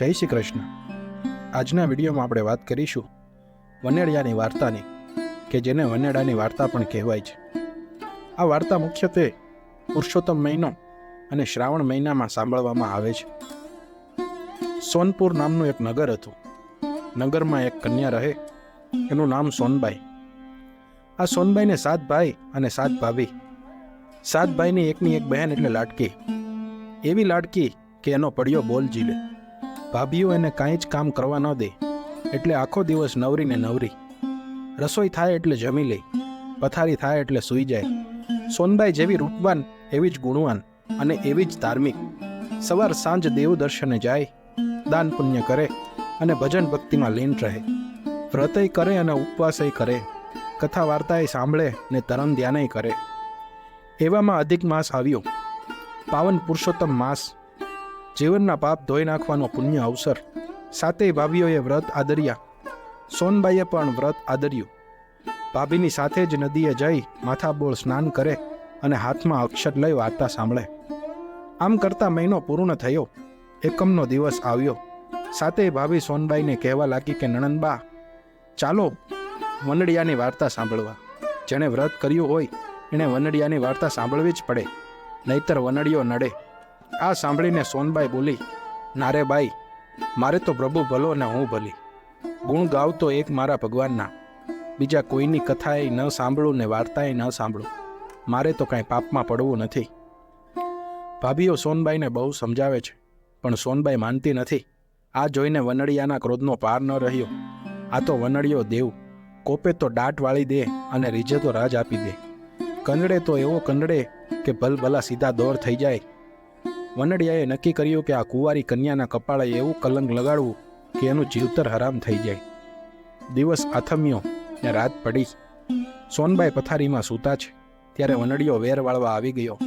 જય શ્રી કૃષ્ણ। આજના વિડીયોમાં આપણે વાત કરીશું વનેડિયાની વાર્તાની, કે જેને વનેડાની વાર્તા પણ કહેવાય છે। આ વાર્તા મુખ્યત્વે પુરુષોત્તમ મહિનો અને શ્રાવણ મહિનામાં સાંભળવામાં આવે છે। સોનપુર નામનું એક નગર હતું। નગરમાં એક કન્યા રહે, એનું નામ સોનબાઈ। આ સોનબાઈને 7 ભાઈ અને 7 ભાભી। 7 ભાઈની એકની એક બહેન એટલે લાડકી, એવી લાડકી કે એનો પડ્યો બોલ ઝીલે। ભાભીઓ એને કાંઈ જ કામ કરવા ન દે, એટલે આખો દિવસ નવરીને નવરી। રસોઈ થાય એટલે જમી લે, પથારી થાય એટલે સૂઈ જાય। સોનબાઈ જેવી રૂપવાન એવી જ ગુણવાન અને એવી જ ધાર્મિક। સવાર સાંજ દેવ દર્શને જાય, દાન પુણ્ય કરે અને ભજન ભક્તિમાં લીન રહે। વ્રતય કરે અને ઉપવાસય કરે, કથા વાર્તાએ સાંભળે ને ધરમ ધ્યાનય કરે। એવામાં અધિક માસ આવ્યો, પાવન પુરુષોત્તમ માસ, જીવનના પાપ ધોઈ નાખવાનો પુણ્ય અવસર। 7 ભાભીઓએ વ્રત આદર્યા। સોનબાઈએ પણ વ્રત આદર્યું। ભાભીની સાથે જ નદીએ જઈ માથાબોળ સ્નાન કરે અને હાથમાં અક્ષર લઈ વાર્તા સાંભળે। આમ કરતા મહિનો પૂર્ણ થયો, એકમનો દિવસ આવ્યો। 7 ભાભી સોનબાઈને કહેવા લાગી કે નણંદબા, ચાલો વનડિયાની વાર્તા સાંભળવા। જેણે વ્રત કર્યું હોય એણે વનડિયાની વાર્તા સાંભળવી જ પડે, નહીતર વનડિયો નડે। આ સાંભળીને સોનબાઈ બોલી, નારે બાઈ, મારે તો પ્રભુ ભલો ને હું ભલી। ગુણ ગાવતો એક મારા ભગવાનના, બીજા કોઈની કથાએ ન સાંભળું ને વાર્તાએ ન સાંભળું। મારે તો કાંઈ પાપમાં પડવું નથી। ભાભીઓ સોનબાઈને બહુ સમજાવે છે, પણ સોનબાઈ માનતી નથી। આ જોઈને વનડિયાના ક્રોધનો પાર ન રહ્યો। આ તો વનડિયો દેવ, કોપે તો દાટ વાળી દે અને રીજે તો રાજ આપી દે। કંદડે તો એવો કંદડે કે ભલભલા સીધા દોર થઈ જાય। વનડિયાએ નક્કી કર્યું કે આ કુંવારી કન્યાના કપાળે એવું કલંક લગાડવું કે એનું જીવતર હરામ થઈ જાય। દિવસ આથમ્યો ને રાત પડી। સોનબાઈ પથારીમાં સૂતા છે ત્યારે વનડિયો વેર વાળવા આવી ગયો।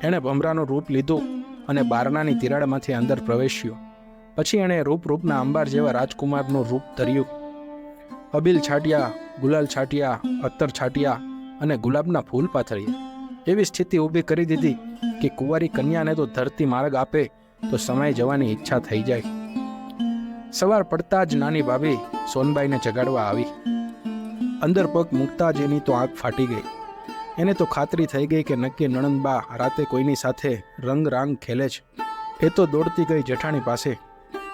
એણે ભમરાનું રૂપ લીધું અને બારણાની તિરાડમાંથી અંદર પ્રવેશ્યો। પછી એણે રૂપના અંબાર જેવા રાજકુમારનું રૂપ ધર્યું। અબીલ છાંટ્યા, ગુલાલ છાંટ્યા, અત્તર છાંટ્યા અને ગુલાબના ફૂલ પાથર્યા। એવી સ્થિતિ ઊભી કરી દીધી કે કુંવારી કન્યાને તો ધરતી માર્ગ આપે તો સમાઈ જવાની ઈચ્છા થઈ જાય। સવાર પડતા જ નાની ભાભી સોનબાઈને જગાડવા આવી। અંદર પગ મૂકતા જ એની તો આંખ ફાટી ગઈ। એને તો ખાતરી થઈ ગઈ કે નક્કી નણંદબા રાતે કોઈની સાથે રંગ રાંગ ખેલે છે। એ તો દોડતી ગઈ જેઠાણી પાસે,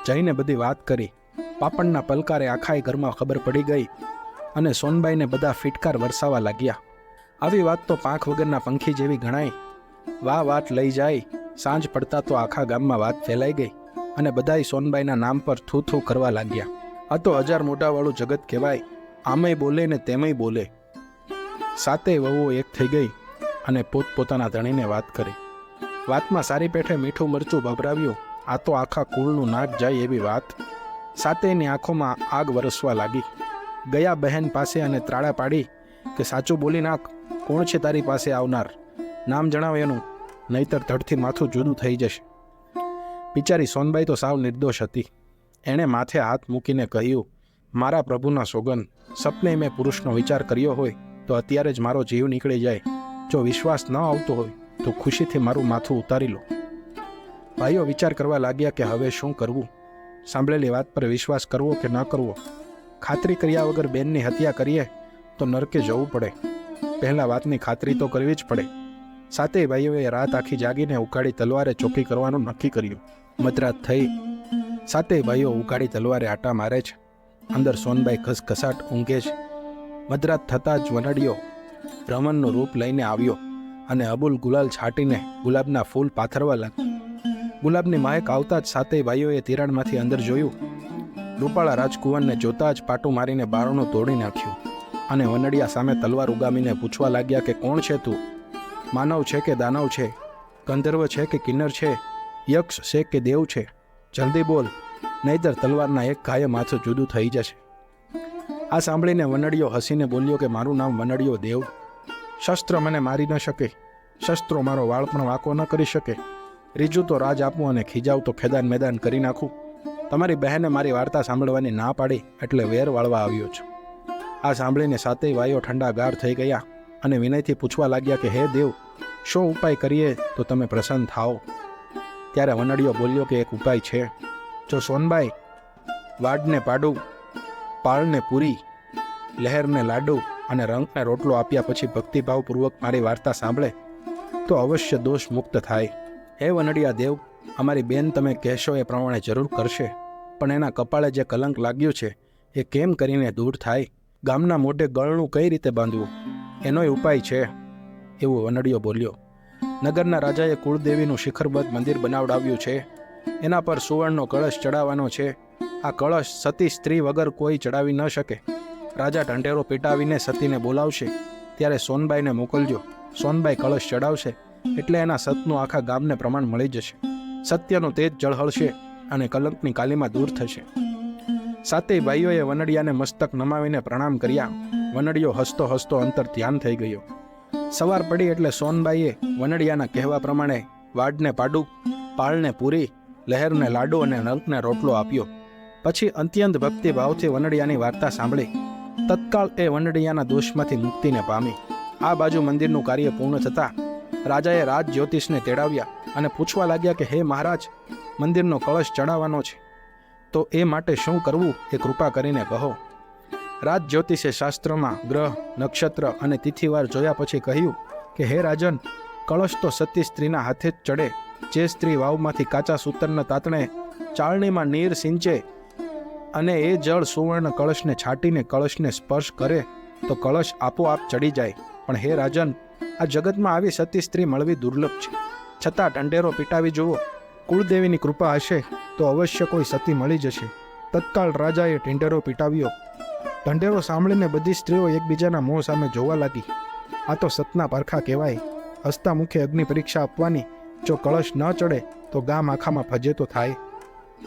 જઈને બધી વાત કરી। પાપણના પલકારે આખાય ઘરમાં ખબર પડી ગઈ અને સોનબાઈને બધા ફિટકાર વરસાવા લાગ્યા। આવી વાત તો પાંખ વગરના પંખી જેવી ગણાય। વાત લઈ જાય, સાંજ પડતા તો આખા ગામમાં વાત ફેલાઈ ગઈ અને બધાય સોનબાઈના નામ પર થૂ થૂ કરવા લાગ્યા। આ તો 1000 મોઢાવાળું જગત કહેવાય, આમેય બોલે ને તેમેય બોલે। 7 વહુઓ એક થઈ ગઈ અને પોતપોતાના ધણીને વાત કરી। વાતમાં સારી પેઠે મીઠું મરચું ભભરાવ્યું। આ તો આખા કુળનું નાક જાય એવી વાત। 7ની આંખોમાં આગ વરસવા લાગી। ગયા બહેન પાસે અને ત્રાળા પાડી કે સાચું બોલી નાખ, કોણ છે તારી પાસે આવનાર? નામ જણાવ એનું, નહીતર ધડથી માથું જુદું થઈ જશે। બિચારી સોનબાઈ તો સાવ નિર્દોષ હતી। એણે માથે હાથ મૂકીને કહ્યું, મારા પ્રભુના સોગન, સપને મેં પુરુષનો વિચાર કર્યો હોય તો અત્યારે જ મારો જીવ નીકળી જાય। જો વિશ્વાસ ન આવતો હોય તો ખુશીથી મારું માથું ઉતારી લો। ભાઈઓ વિચાર કરવા લાગ્યા કે હવે શું કરવું? સાંભળેલી વાત પર વિશ્વાસ કરવો કે ન કરવો? ખાતરી કર્યા વગર બેનની હત્યા કરીએ તો નરકે જવું પડે। પહેલા વાતની ખાતરી તો કરવી જ પડે। 7 ભાઈઓએ રાત આખી જાગીને ઉઘાડી તલવારે ચોકી કરવાનું નક્કી કર્યું। મધરાત થઈ, 7 ભાઈઓ ઉઘાડી તલવારે આટા મારે છે। અંદર સોનબાઈ ઘસઘસાટ ઊંઘે છે। મધરાત થતાં જ વનડિયો બ્રાહ્મણનું રૂપ લઈને આવ્યો અને અબુલ ગુલાલ છાંટીને ગુલાબના ફૂલ પાથરવા લાગ્યો। ગુલાબની મહેક આવતા જ 7 ભાઈઓએ તિરાડમાંથી અંદર જોયું। રૂપાળા રાજકુંવરને જોતા જ પાટું મારીને બારણું તોડી નાખ્યું અને વનડિયા સામે તલવાર ઉગામીને પૂછવા લાગ્યા કે કોણ છે તું? માનવ છે કે દાનવ છે? ગંધર્વ છે કે કિન્નર છે? યક્ષ છે કે દેવ છે? જલ્દી બોલ, નહીતર તલવારના એક ઘાયે માથું જુદું થઈ જશે। આ સાંભળીને વનડિયો હસીને બોલ્યો કે મારું નામ વનડિયો દેવ। શસ્ત્ર મને મારી ન શકે, શસ્ત્રો મારો વાળ પણ વાંકો ન કરી શકે। રીજું તો રાજ આપું અને ખીજાવ તો ખેદાન મેદાન કરી નાખું। તમારી બહેને મારી વાર્તા સાંભળવાની ના પાડી એટલે વેર વાળવા આવ્યો છું। આ સાંભળીને 7 ભાઈઓ ઠંડા ગાર થઈ ગયા અને વિનયથી પૂછવા લાગ્યા કે હે દેવ, શો ઉપાય કરીએ તો તમે પ્રસન્ન થાઓ? ત્યારે વનડિયો બોલ્યો કે એક ઉપાય છે। જો સોનબાઈ વાડને પાડું, પાળને પૂરી, લહેરને લાડુ અને રંગને રોટલો આપ્યા પછી ભક્તિભાવપૂર્વક મારી વાર્તા સાંભળે તો અવશ્ય દોષ મુક્ત થાય. હે વનડિયા દેવ, અમારી બેન તમે કહેશો એ પ્રમાણે જરૂર કરશે, પણ એના કપાળે જે કલંક લાગ્યું છે એ કેમ કરીને દૂર થાય? ગામના મોઢે ગળનું કઈ રીતે બાંધવું, એનોય ઉપાય છે એવું વનડિયો બોલ્યો. નગરના રાજાએ કુળદેવીનું શિખરબદ્ધ મંદિર બનાવડાવ્યું છે. એના પર સુવર્ણનો કળશ ચડાવવાનો છે. આ કળશ સતી સ્ત્રી વગર કોઈ ચડાવી ન શકે. રાજા ઢંઢેરો પીટાવીને સતીને બોલાવશે ત્યારે સોનબાઈને મોકલજો. સોનબાઈ કળશ ચડાવશે એટલે એના સતનું આખા ગામને પ્રમાણ મળી જશે. સત્યનો તેજ ઝળહળશે અને કલંકની કાલીમાં દૂર થશે. સાતેય ભાઈઓએ વનડિયાને મસ્તક નમાવીને પ્રણામ કર્યા. વનડિયો હસતો હસતો અંતર ધ્યાન થઈ ગયો. સવાર પડી એટલે સોનબાઈએ વનડિયાના કહેવા પ્રમાણે વાડને પાડું, પાળને પૂરી, લહેરને લાડુ અને નરકને રોટલો આપ્યો. પછી અત્યંત ભક્તિભાવથી વનડિયાની વાર્તા સાંભળી. તત્કાળ એ વનડિયાના દોષમાંથી મુક્તિને પામી. આ બાજુ મંદિરનું કાર્ય પૂર્ણ થતાં રાજાએ રાજ જ્યોતિષને તેડાવ્યા અને પૂછવા લાગ્યા કે હે મહારાજ, મંદિરનો કળશ ચડાવવાનો છે તો એ માટે શું કરવું એ કૃપા કરીને કહો. રાજ જ્યોતિષે શાસ્ત્રમાં ગ્રહ, નક્ષત્ર અને તિથિવાર જોયા પછી કહ્યું કે હે રાજન, કળશ તો સતી સ્ત્રીના હાથે જ ચડે. જે સ્ત્રી વાવમાંથી કાચા સૂતરના તાતણે ચાળણીમાં નીર સિંચે અને એ જળ સુવર્ણ કળશને છાંટીને કળશને સ્પર્શ કરે તો કળશ આપોઆપ ચડી જાય. પણ હે રાજન, આ જગતમાં આવી સતી સ્ત્રી મળવી દુર્લભ છે. છતાં ઢંઢેરો પીટાવી જુઓ, કુળદેવીની કૃપા હશે તો અવશ્ય કોઈ સતી મળી જશે. તત્કાળ રાજાએ ઢંઢેરો પીટાવ્યો. ઢંઢેરો સાંભળીને બધી સ્ત્રીઓ એકબીજાના મોં સામે જોવા લાગી. આ તો સતના પારખા કહેવાય. હસતા મુખે અગ્નિ પરીક્ષા આપવાની. જો કળશ ન ચડે તો ગામ આખામાં ફજેતો થાય.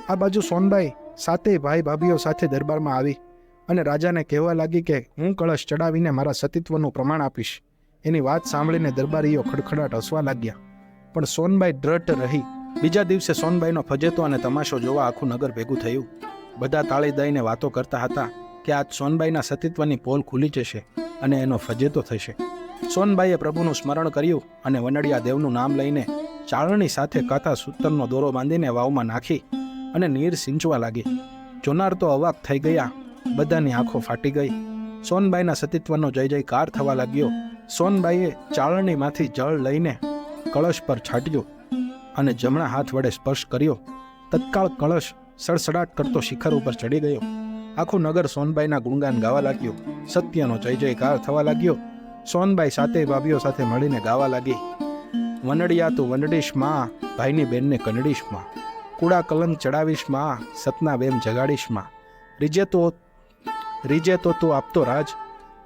આ બાજુ સોનબાઈ સાતેય ભાઈ ભાભીઓ સાથે દરબારમાં આવી અને રાજાને કહેવા લાગી કે હું કળશ ચડાવીને મારા સતીત્વનું પ્રમાણ આપીશ. એની વાત સાંભળીને દરબારીઓ ખડખડાટ હસવા લાગ્યા. પણ સોનબાઈ દ્રઢ રહી. બીજા દિવસે સોનબાઈનો ફજેતો અને તમાશો જોવા આખું નગર ભેગું થયું. બધા તાળી દઈને વાતો કરતા હતા કે આજ સોનબાઈના સતીત્વની પોલ ખુલી જશે અને એનો ફજેતો થશે. સોનબાઈએ પ્રભુનું સ્મરણ કર્યું અને વનડિયા દેવનું નામ લઈને ચાળણી સાથે કાતા સૂતરનો દોરો બાંધીને વાવમાં નાખી અને નીર સિંચવા લાગી. જોનાર તો અવાક થઈ ગયા. બધાની આંખો ફાટી ગઈ. સોનબાઈના સતીત્વનો જય જયકાર થવા લાગ્યો. સોનબાઈએ ચાળણીમાંથી જળ લઈને કળશ પર છાંટ્યું અને જમણા હાથ વડે સ્પર્શ કર્યો. તત્કાળ કળશ સડસડાટ કરતો શિખર ઉપર ચડી ગયો. આખું નગર સોનબાઈના ગુણગાન ગાવા લાગ્યું. સત્યનો જય જયકાર થવા લાગ્યો. સોનબાઈ સાતેય ભાભીઓ સાથે મળીને ગાવા લાગી. વનડિયા તું વનડીશ માં, ભાઈની બેનને કનડીશ માં. કુડા કલંક ચડાવીશ માં, સતના વેમ જગાડીશ માં. રીજે તો તું આપતો રાજ,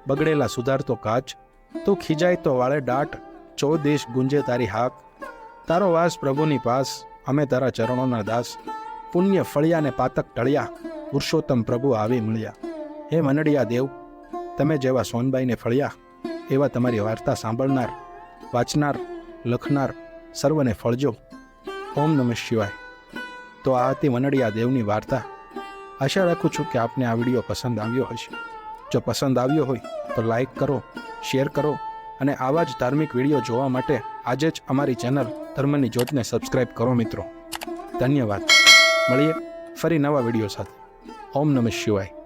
બગડેલા સુધારતો કાચ. તું ખીજાય તો વાળે દાટ, ચો દેશ ગુંજે તારી હાક. તારો વાસ પ્રભુની પાસ, અમે તારા ચરણોના દાસ. પુણ્ય ફળ્યા ને પાતક ટળ્યા, પુરુષોત્તમ પ્રભુ આવી મળ્યા. હે વનડિયા દેવ, તમે જેવા સોનબાઈને ફળ્યા એવા તમારી વાર્તા સાંભળનાર, વાંચનાર, લખનાર સર્વને ફળજો. ઓમ નમઃ શિવાય. તો આ હતી વનડિયા દેવની વાર્તા. આશા રાખું છું કે આપને આ વિડીયો પસંદ આવ્યો હશે. જો પસંદ આવ્યો હોય તો લાઈક કરો, શેર કરો અને આવા જ ધાર્મિક વિડીયો જોવા માટે આજે જ અમારી ચેનલ ધર્મની જ્યોતને સબસ્ક્રાઈબ કરો મિત્રો. ધન્યવાદ. મળીએ ફરી નવા વિડીયો સાથે. ઓમ નમઃ શિવાય.